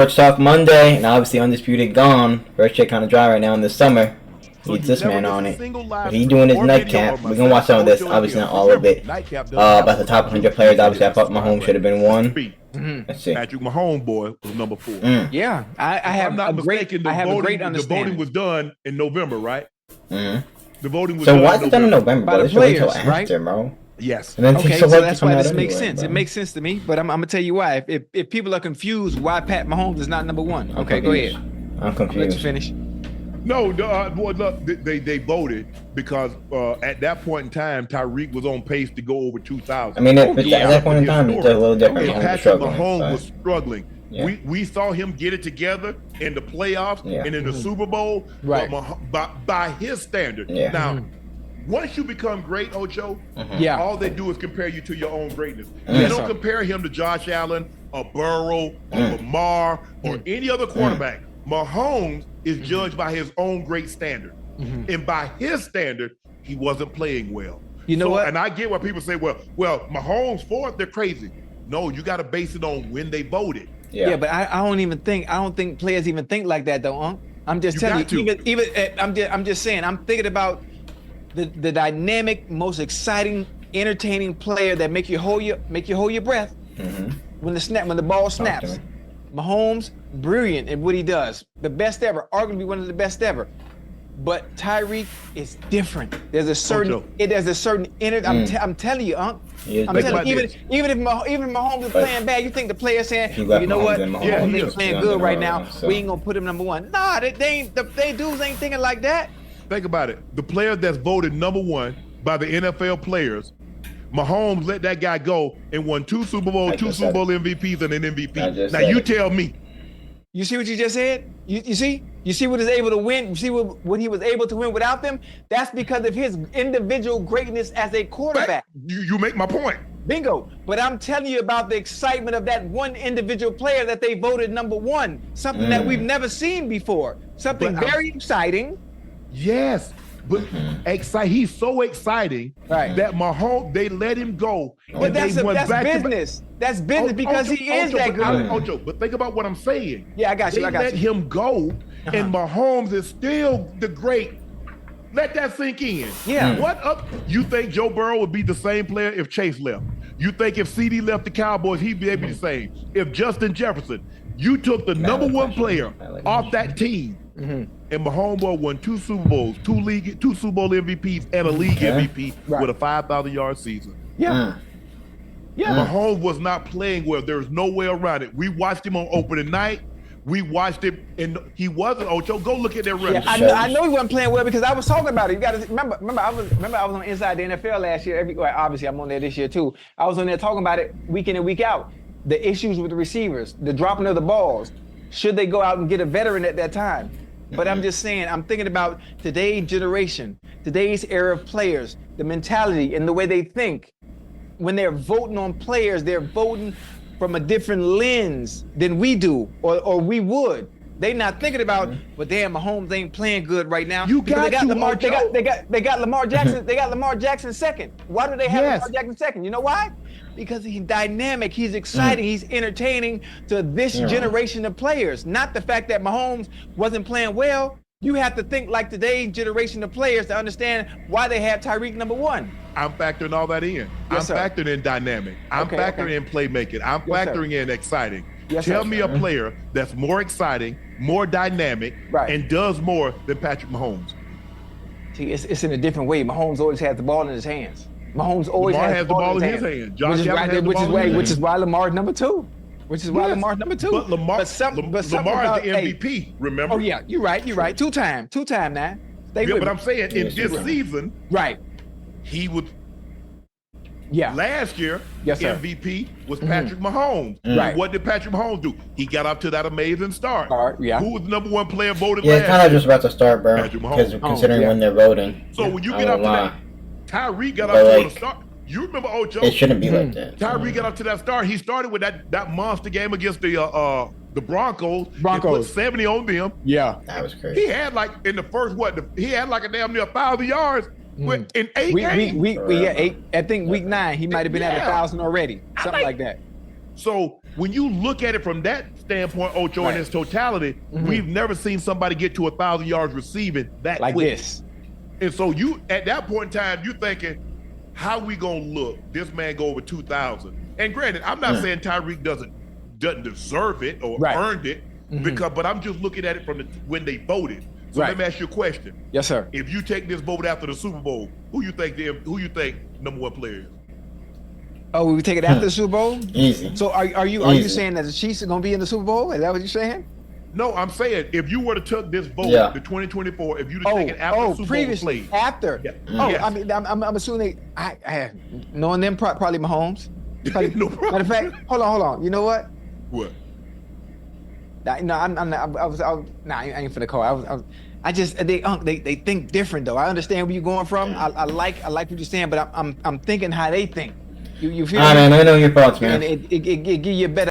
Sports Talk Monday, and obviously Undisputed gone. First shit kind of dry right now in the summer. Needs this man on it. But he doing his nightcap. We're gonna watch some of this, obviously not all of it. About the top 100 players, obviously I thought Mahomes should have been one. Let's see. Patrick Mahomes, boy, was number 4. Yeah, I have a great understanding. The voting was done in November, right? The voting was so done. why is it done in November? By the players, right? Bro. Yes. And then okay, so that's why this makes anyway, sense. bro. It makes sense to me, but I'm gonna tell you why. If people are confused, why Pat Mahomes is not number 1? Okay, go ahead. I'm confused. Let you finish. No, boy, look, they voted because at that point in time, Tyreek was on pace to go over 2,000. I mean, at that point in time, it's a little different. And Patrick Mahomes was struggling. Yeah. We saw him get it together in the playoffs and in the Super Bowl, right? But by his standard. Yeah. Now, once you become great, Ocho, all they do is compare you to your own greatness. They don't compare him to Josh Allen or Burrow or Lamar or any other quarterback. Mahomes is judged by his own great standard. And by his standard, he wasn't playing well. You know what? And I get what people say, well, Mahomes fourth, they're crazy. No, you got to base it on when they voted. Yeah, but I don't think players even think like that though, Unc. I'm just telling you, I'm just saying, I'm thinking about the dynamic, most exciting, entertaining player that make you hold your breath when the ball snaps. Mahomes, brilliant at what he does, the best ever, arguably one of the best ever. But Tyreek is different. There's a certain I'm telling you, Unc. I'm telling you, even if Mahomes is playing bad, you think the player saying, you know what, Mahomes ain't playing good right now. We ain't gonna put him number 1. Nah, they dudes ain't thinking like that. Think about it. The player that's voted number 1 by the NFL players, Mahomes let that guy go and won 2 Super Bowl MVPs and an MVP. Now you tell me. You see what you just said? You see what he's able to win? You see what he was able to win without them? That's because of his individual greatness as a quarterback. You make my point. Bingo. But I'm telling you about the excitement of that one individual player that they voted number 1. Something that we've never seen before. Something very exciting. Yes. But he's so exciting that Mahomes, they let him go. But that's business. That's business because he is that good. Ocho, but think about what I'm saying. Yeah, I got you. They let him go, and Mahomes is still the great. Let that sink in. Yeah. What up? You think Joe Burrow would be the same player if Chase left? You think if CD left the Cowboys, he'd be able to be the same? If Justin Jefferson, you took the number 1 player off that team, and Mahomes won 2 Super Bowls, 2 Super Bowl MVPs, and a league MVP with a 5,000-yard season. Yeah. Mahomes was not playing well. There's no way around it. We watched him on opening night. We watched him, and he wasn't. Ocho, go look at their record. Yeah, I know he wasn't playing well because I was talking about it. You got to remember. I was on Inside the NFL last year. Obviously, I'm on there this year too. I was on there talking about it week in and week out. The issues with the receivers, the dropping of the balls. Should they go out and get a veteran at that time? But I'm just saying, I'm thinking about today's generation, today's era of players, the mentality and the way they think. When they're voting on players, they're voting from a different lens than we do or we would. They not thinking about, well, damn, Mahomes ain't playing good right now. They got Lamar Jackson. They got Lamar Jackson second. Why do they have Lamar Jackson second? You know why? Because he's dynamic, he's exciting, he's entertaining to this generation of players. Not the fact that Mahomes wasn't playing well. You have to think like today's generation of players to understand why they have Tyreek number 1. I'm factoring all that in. I'm factoring in dynamic. I'm factoring in playmaking. I'm factoring in exciting. Tell me a player that's more exciting, more dynamic, and does more than Patrick Mahomes. See, it's in a different way. Mahomes always has the ball in his hands. Mahomes always has the ball in his hands. Which is why Lamar's number 2. Which is why Lamar's number 2. But Lamar is the MVP, remember? Oh, yeah, you're right. Two-time now. But I'm saying in this season, he would. Yeah. Last year, MVP was Patrick Mahomes. Right. What did Patrick Mahomes do? He got up to that amazing start. Who was the number 1 player voted last year? Yeah, kind of just about to start, bro. Because considering when they're voting. So when you get up to that, Tyreek got up to the start. You remember Ocho? It shouldn't be like that. Tyreek got up to that start. He started with that monster game against the Broncos. He put 70 on them. Yeah. That was crazy. He had like in the first he had like a damn near 1,000 yards in 8 games. 8. I think week 9 he might have been at 1,000 already. Something like that. So when you look at it from that standpoint, Ocho, in its totality, we've never seen somebody get to 1,000 yards receiving that like quick. this. And so you, at that point in time, you thinking, how we gonna look? This man go over 2,000. And granted, I'm not saying Tyreek doesn't deserve it or earned it, but I'm just looking at it from when they voted. So let me ask you a question. Yes, sir. If you take this vote after the Super Bowl, who you think number one player is? Oh, we take it after the Super Bowl? Easy. So are you saying that the Chiefs are gonna be in the Super Bowl? Is that what you're saying? No, I'm saying if you were to take this vote, the 2024, if you'd have taken after the Super Bowl played. After. Yeah. I mean, I'm assuming I knowing them probably Mahomes. Probably, No problem. Matter of fact, hold on. You know what? What? No, I ain't finna call. They think different though. I understand where you're going from. I like what you're saying, but I'm thinking how they think. You feel me? Man, I know your thoughts, man. And it give you a better